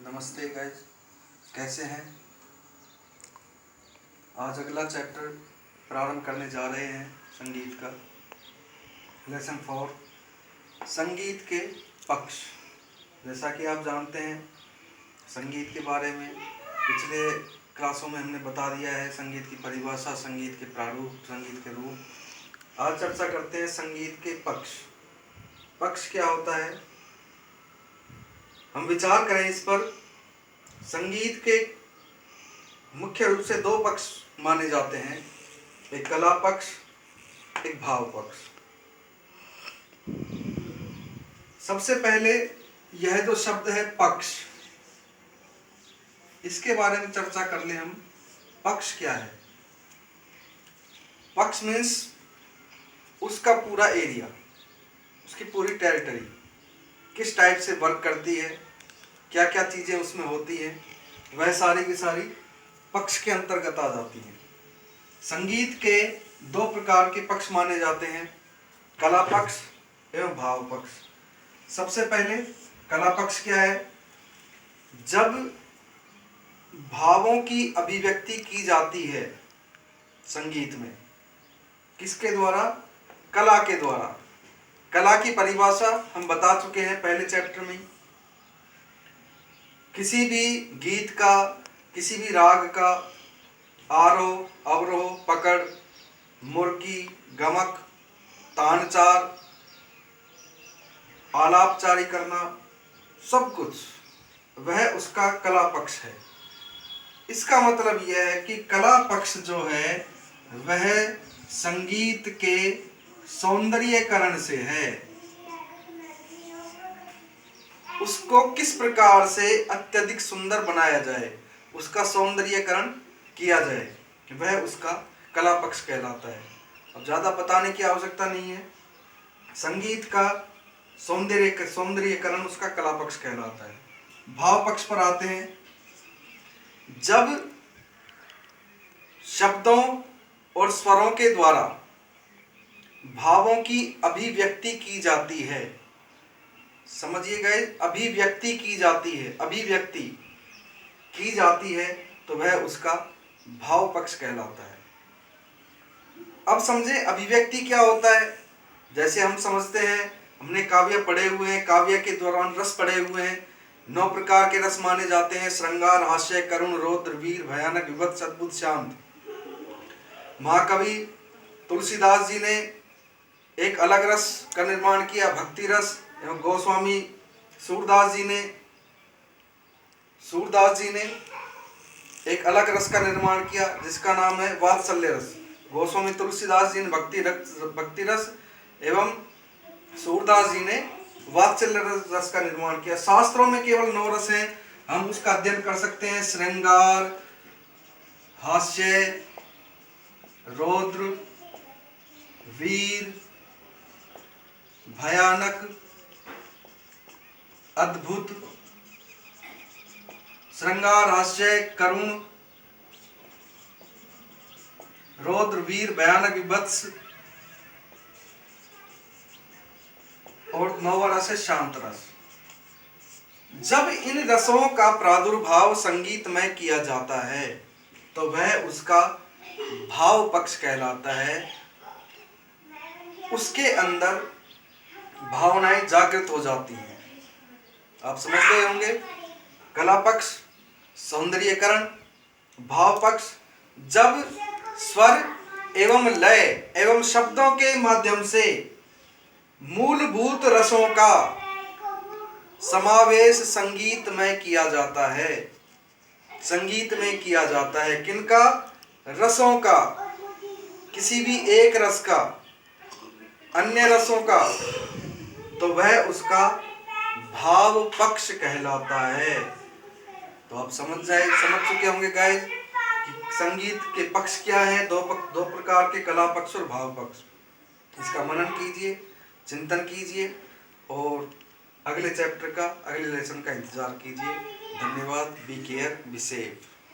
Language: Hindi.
नमस्ते गाइस, कैसे हैं। आज अगला चैप्टर प्रारंभ करने जा रहे हैं संगीत का। लेसन 4 संगीत के पक्ष। जैसा कि आप जानते हैं, संगीत के बारे में पिछले क्लासों में हमने बता दिया है। संगीत की परिभाषा, संगीत के प्रारूप, संगीत के रूप। आज चर्चा करते हैं संगीत के पक्ष। पक्ष क्या होता है, हम विचार करें इस पर। संगीत के मुख्य रूप से दो पक्ष माने जाते हैं, एक कला पक्ष, एक भाव पक्ष। सबसे पहले यह जो शब्द है पक्ष, इसके बारे में चर्चा कर ले हम। पक्ष क्या है? पक्ष मीन्स उसका पूरा एरिया, उसकी पूरी टेरिटरी, किस टाइप से वर्क करती है, क्या क्या चीज़ें उसमें होती हैं, वह सारी की सारी पक्ष के अंतर्गत आ जाती हैं। संगीत के दो प्रकार के पक्ष माने जाते हैं, कला पक्ष एवं भाव पक्ष। सबसे पहले कला पक्ष क्या है? जब भावों की अभिव्यक्ति की जाती है संगीत में, किसके द्वारा? कला के द्वारा। कला की परिभाषा हम बता चुके हैं पहले चैप्टर में। किसी भी गीत का, किसी भी राग का आरोह, अवरोह, पकड़, मुर्की, गमक, तानचार, आलापचारी करना, सब कुछ वह उसका कला पक्ष है। इसका मतलब यह है कि कला पक्ष जो है वह संगीत के सौंदर्यीकरण से है। उसको किस प्रकार से अत्यधिक सुंदर बनाया जाए, उसका सौंदर्यीकरण किया जाए, वह उसका कला पक्ष कहलाता है। अब ज़्यादा बताने की आवश्यकता नहीं है। संगीत का सौंदर्यीकरण उसका कला पक्ष कहलाता है। भाव पक्ष पर आते हैं। जब शब्दों और स्वरों के द्वारा भावों की अभिव्यक्ति की जाती है, समझिए गए, अभिव्यक्ति की जाती है, अभिव्यक्ति की जाती है, तो वह उसका भाव पक्ष कहलाता है। अब समझे अभिव्यक्ति क्या होता है। जैसे हम समझते हैं, हमने काव्य पढ़े हुए हैं, काव्य के दौरान रस पढ़े हुए हैं। 9 प्रकार के रस माने जाते हैं: श्रृंगार, हास्य, करुण, रौद्र, वीर, भयानक, विभत्स, अद्भुत, शांत। महाकवि तुलसीदास जी ने एक अलग रस का निर्माण किया, भक्ति रस। एवं गोस्वामी सूरदास जी ने एक अलग रस का निर्माण किया, जिसका नाम है वात्सल्य रस। गोस्वामी तुलसीदास जी ने भक्ति रस एवं सूरदास जी ने वात्सल्य रस का निर्माण किया। शास्त्रों में केवल 9 रस हैं, हम उसका अध्ययन कर सकते हैं: श्रृंगार, हास्य, रौद्र, वीर, भयानक, अद्भुत। श्रृंगार, हास्य, करुण, रौद्र, वीर, भयानक, विभत्स और 9वां रस है शांत रस। जब इन रसों का प्रादुर्भाव संगीत में किया जाता है तो वह उसका भाव पक्ष कहलाता है। उसके अंदर भावनाएं जागृत हो जाती हैं। आप समझ गए होंगे। कला पक्ष सौंदर्यीकरण, भाव पक्ष जब स्वर एवं लय एवं शब्दों के माध्यम से मूलभूत रसों का समावेश संगीत में किया जाता है। संगीत में किया जाता है किनका? रसों का। किसी भी एक रस का अन्य रसों का, तो वह उसका भाव पक्ष कहलाता है। तो आप समझ चुके होंगे गाइस कि संगीत के पक्ष क्या है। दो प्रकार के, कला पक्ष और भाव पक्ष। इसका मनन कीजिए, चिंतन कीजिए और अगले चैप्टर का, अगले लेसन का इंतजार कीजिए। धन्यवाद। Be care, be safe.